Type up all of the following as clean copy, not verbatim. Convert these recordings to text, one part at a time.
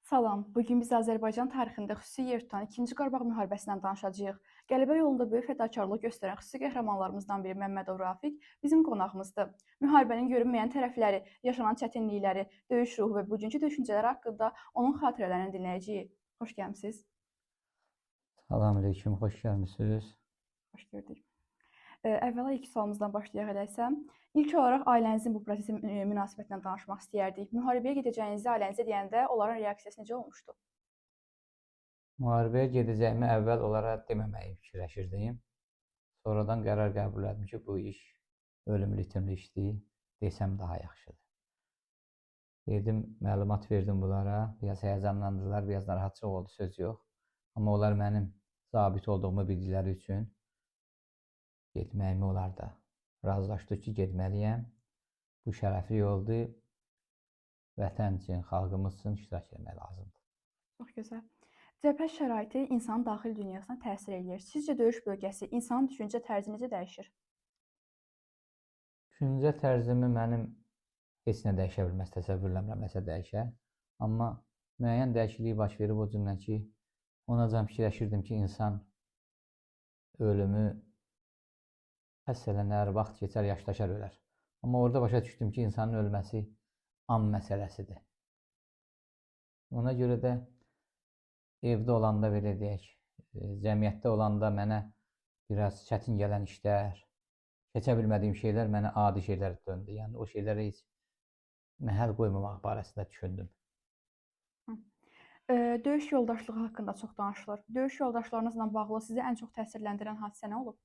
Salam, bugün biz Azərbaycan tarixində xüsusi yer tutan İkinci Qarabağ müharibəsindən danışacağıq. Qələbə yolunda böyük fədakarlıq göstərən xüsusi qəhrəmanlarımızdan biri Məmmədov Rafiq bizim qonağımızdır. Müharibənin görünməyən tərəfləri, yaşanan çətinlikləri, döyüş ruhu və bugünkü düşüncələri haqqında onun xatirələrini dinləyəcəyik. Xoş gəlmisiniz. Salamünaleyküm, xoş gəlmisiniz. Xoş gördük. Əvvəla ilk sualımızdan başlayaq eləsəm. İlk olaraq ailənizin bu prosesə münasibətindən danışmaq istəyərdik. Müharibəyə gedəcəyinizi ailənizə deyəndə onların reaksiyası necə olmuşdu? Müharibəyə gedəcəyimi əvvəl olaraq deməməyi fikirləşirdim. Sonradan qərar qəbul etdim ki, bu iş ölümlü itimli işdir, desəm daha yaxşıdır. Dedim, məlumat verdim bunlara, biraz həyəcanlandılar, biraz narahatçılıq oldu, söz yox. Amma onlar mənim zabit olduğumu bildikləri üçün getməyimi onlar da razılaşdı ki, getməliyəm. Bu şərəfli yoldur, vətən üçün, xalqımız üçün iştirak etmək lazımdır. Çox gözəl. Cəbhə şəraiti insanın daxili dünyasına təsir eləyir. Sizcə döyüş bölgəsi insanın düşüncə tərzi necə dəyişir? Düşüncə tərzimi mənim heç nə dəyişə bilməz, təsəvvürləmirəm nəsə dəyişər. Amma müəyyən dəyişiklik baş verib o cümlə ki, onacan fikirləşirdim ki, insan ölümü həss edənlər, vaxt keçər, yaşlaşar, ölər. Amma orada başa düşdüm ki, insanın ölməsi an məsələsidir. Ona görə də evdə olanda, belə deyək, cəmiyyətdə olanda mənə biraz çətin gələn işlər, keçə bilmədiyim şeylər mənə adi şeylər döndü. Yəni o şeylərə heç məhəl qoymamaq barəsində düşündüm. Döyüş yoldaşlığı haqqında çox danışılır. Döyüş yoldaşlarınızla bağlı sizi ən çox təsirləndirən hadisə nə olub?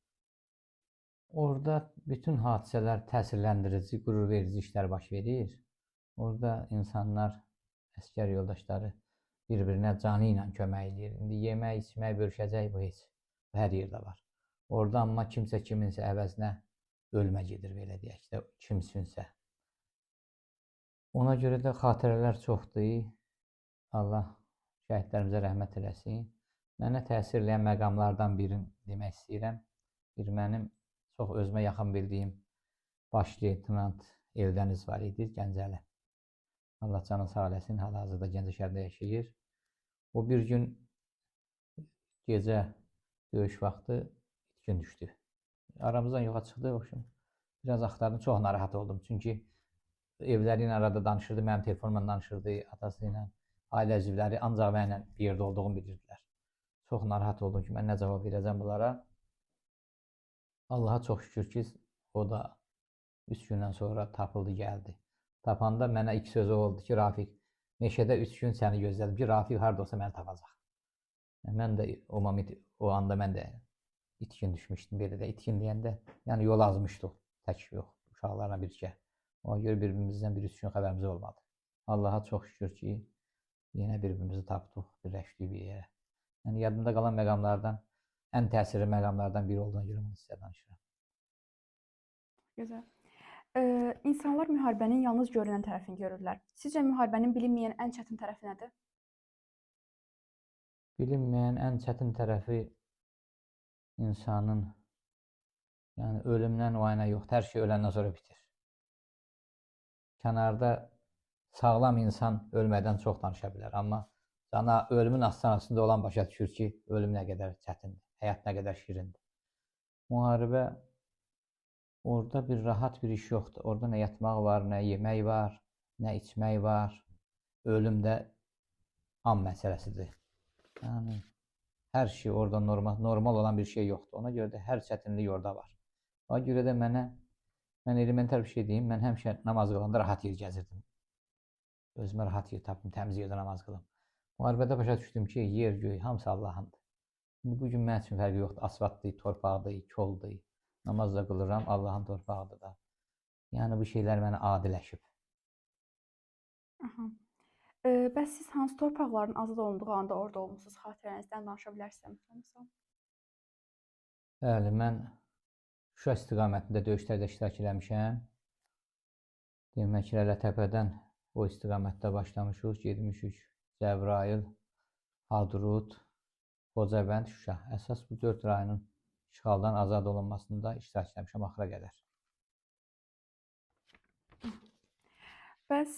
Orada bütün hadisələr təsirləndirici, qürur verici işlər baş verir. Orada insanlar, əsgər yoldaşları bir-birinə canı ilə kömək edir. İndi yemək, içmək, bölüşəcək bu heç. Bu hər yerdə var. Orada amma kimsə kiminsə əvəzinə ölmə gedir, belə deyək də, kimsünsə. Ona görə də xatirələr çoxdur. Allah şəhidlərimizə rəhmət eləsin. Mənə təsir eləyən məqamlardan birini demək istəyirəm. Bir mənim çox özümə yaxın bildiyim baş leytenant Eldəniz var idi, Gəncəli. Allah canı sağ eləsin, hal-hazırda Gəncəşəhərdə yaşayır. O bir gün gecə döyüş vaxtı itkin düşdü. Aramızdan yoxa çıxdı, biraz axtardım, çox narahat oldum. Çünki evləri ilə arada danışırdı, mənim telefonumla danışırdı, atası ilə, ailə üzvləri ancaq mənlə bir yerdə olduğumu bilirdilər. Çox narahat oldum ki, mən nə cavab verəcəm bunlara. Allaha çox şükür ki, o da 3 gündən sonra tapıldı, gəldi. Tapanda mənə ilk sözü oldu ki, Rafiq, meşədə 3 gün səni gözlədim ki, Rafiq harada olsa məni tapacaq. Mən də o anda mən də itkin düşmüşdüm, belə də itkin deyəndə, yəni yol azmışdıq, tək yox, uşaqlarla birgə. Ona görə bir-birimizdən 1-3 gün xəbərimiz olmadı. Allaha çox şükür ki, yenə bir-birimizi tapdıq, birləşdik bir yerə. Yəni yadımda qalan məqamlardan, ən təsirli məqamlardan biri olduğuna görə bunu sizə danışıram. Gözəl. İnsanlar müharibənin yalnız görünən tərəfini görürlər. Sizcə müharibənin bilinməyən ən çətin tərəfi nədir? Bilinməyən ən çətin tərəfi insanın, yəni ölümdən o yana yoxdur, hər şey öləndən sonra bitir. Kənarda sağlam insan ölmədən çox danışa bilər, amma ölümün astanasında olan başa düşür ki, ölüm nə qədər çətindir, həyat nə qədər şirindir. Müharibə, orada bir rahat bir iş yoxdur. Orada nə yatmaq var, nə yemək var, nə içmək var. Ölüm də an məsələsidir. Yəni, hər şey orada normal olan bir şey yoxdur. Ona görə də hər çətinlik orada var. Ona görə də mən elementar bir şey deyim, mən həmişə namaz qılanda rahat yer gəzirdim. Özümə rahat yer tapdım, təmiz yerdə namaz qılım. Müharibədə başa düşdüm ki, yer, göy, hamısı Allahındır. Bugün mən üçün fərqi yoxdur. Asfaltdır, torpaqdır, koldur. Namaz da qılıram, Allahın torpağıdır da. Yəni, bu şeylər mənə adiləşib. Bəs siz hansı torpaqların azad olunduğu anda orada olmusunuz? Xatirənizdən danışa bilərsiniz? Bəli, mən Şuşa istiqamətində döyüşlərdə iştirak eləmişəm. Demək ki, Lələtəpədən o istiqamətdə başlamışıq, getmişik Cəbrayıl, Hadrut, Xocabənd, Şuşa. Əsas bu 4 rayonun işğaldan azad olunmasında iştirak eləmişəm axıra qədər. Bəs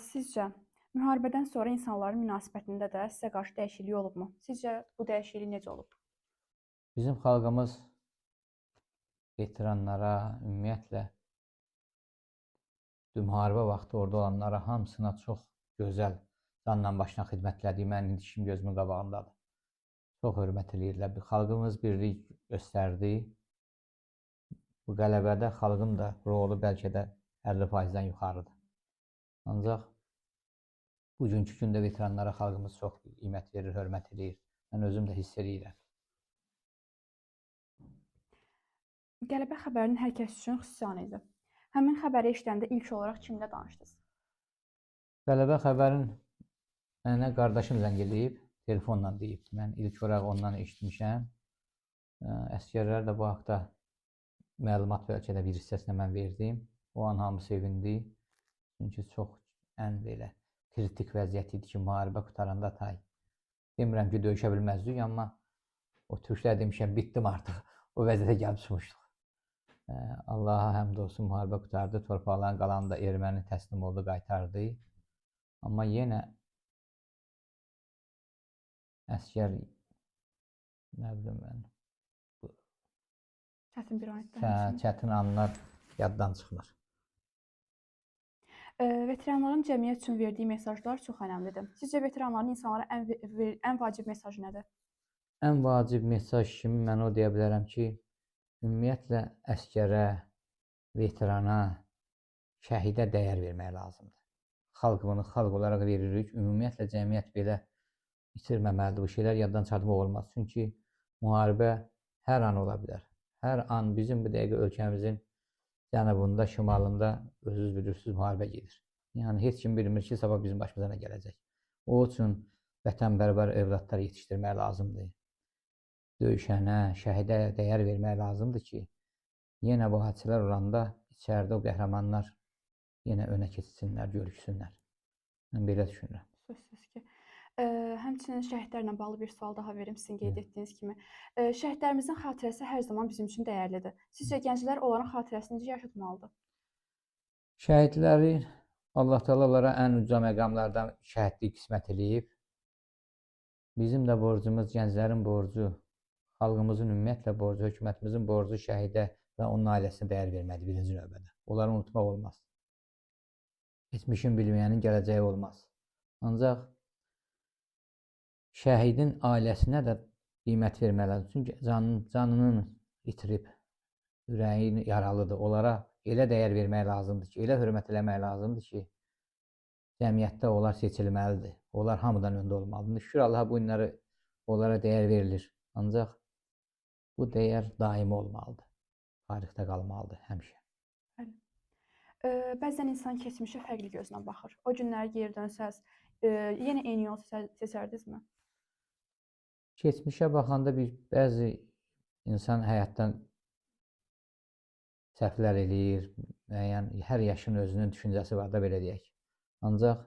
sizcə Müharibədən sonra insanların münasibətində də sizə qarşı dəyişiklik olubmu? Sizcə bu dəyişiklik necə olub? Bizim xalqımız veteranlara, ümumiyyətlə müharibə vaxtı orada olanlara hamısına çox gözəl canla başla xidmət elədiyi mənim dişim gözümün qabağındadır. Çox hörmət eləyirlər. Xalqımız birlik göstərdi. Bu qələbədə xalqın da rolu bəlkə də 50%-dən yuxarıdır. Ancaq bugünkü gündə veteranlara xalqımız çox qiymət verir, hörmət eləyir. Mən özüm də hiss eləyirəm. Qələbə xəbərinin hər kəs üçün xüsusi an idi. Həmin xəbəri eşidəndə ilk olaraq kimlə danışdınız? Qələbə xəbərin mənə qardaşım zəng eləyib, telefonla deyib. Mən ilk olaraq ondan eşitmişəm. Əsgərlər də bu haqda məlumat bəlkə də bir hissəsini mən verdim. O an hamı sevindi. Çünki çox ən belə kritik vəziyyət idi ki, müharibə qutaranda tay. Demirəm ki, döyüşə bilməzdik, amma o türklər demişəm, bitdim artıq. O vəziyyətə gəlib çıxmışdıq. Allaha həmd olsun, müharibə qutardı. Torpaqların qalanı da erməni təslim oldu, qaytardı. Amma yenə əsgər, nə bilim mən, Çətin bir an idi. çətin anlar yaddan çıxmır. Veteranların cəmiyyət üçün verdiyi mesajlar çox önəmlidir. Sizcə veteranların insanlara ən vacib mesajı nədir? Ən vacib mesaj kimi mən o deyə bilərəm ki, ümumiyyətlə əskərə, veterana, şəhidə dəyər vermək lazımdır. Xalq bunu xalq olaraq veririk. Ümumiyyətlə cəmiyyət belə itirməməlidir. Bu şeylər yaddan çıxartmaq olmaz. Çünki müharibə hər an ola bilər. Hər an bizim bu dəqiqə ölkəmizin cənubunda, şimalında özünüz bilirsiniz müharibə gedir. Yəni heç kim bilmir ki, sabah bizim başımıza nə gələcək. O üçün vətənpərvər övladlar yetişdirmək lazımdır. Döyüşənə, şəhidə dəyər vermək lazımdır ki, yenə bu hadisələr olanda içəridə o qəhrəmanlar yenə önə keçsinlər, görüşsünlər. Mən belə düşünürəm. Sözsüz ki. Həmçinin şəhidlərlə bağlı bir sual daha verim sizin qeyd etdiyiniz kimi. Şəhidlərimizin xatirəsi hər zaman bizim üçün dəyərlidir. Sizcə gənclər onların xatirəsini necə yaşatmalıdır? Şəhidləri Allah Təala onlara ən uca məqamlardan şəhidlik qismət eləyib. Bizim də borcumuz, gənclərin borcu, xalqımızın ümumiyyətlə borcu, hökumətimizin borcu şəhidə və onun ailəsinə dəyər verməlidir birinci növbədə. Onları unutmaq olmaz. Keçmişin bilməyənin gələcəyi olmaz. Ancaq şəhidin ailəsinə də qiymət verməlidir. Çünki canını itirib, ürəyi yaralıdır. Onlara elə dəyər vermək lazımdır ki, elə hörmət eləmək lazımdır ki, cəmiyyətdə onlar seçilməlidir. Onlar hamıdan öndə olmalıdır. Şükür Allaha bu günləri onlara dəyər verilir. Ancaq bu dəyər daimi olmalıdır. Tarixdə qalmalıdır həmişə. Bəzən insan keçmişə fərqli gözlə baxır. O günləri geri dönsəz, yenə eyni yol seçərdinizmi? Keçmişə baxanda bəzi insan həyatdan səhvlər eləyir. Müəyyən hər yaşın özünün düşüncəsi var da belə deyək. Ancaq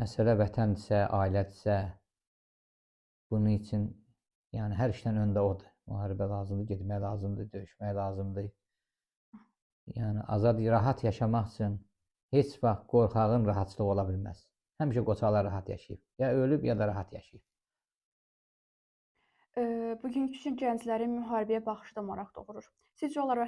məsələ vətəndirsə, ailədirsə, bunun üçün yəni hər işdən öndə odur. Müharibə lazımdır, getmək lazımdır, döyüşmək lazımdır. Yəni azad, rahat yaşamaq üçün heç vaxt qorxağın rahatçılığı ola bilməz. Həmişə qoçaqlar rahat yaşayıb. Ya ölüb, ya da rahat yaşayıb. Bugünkü gənclərin müharibəyə baxışı da maraq doğurur. Sizcə onlar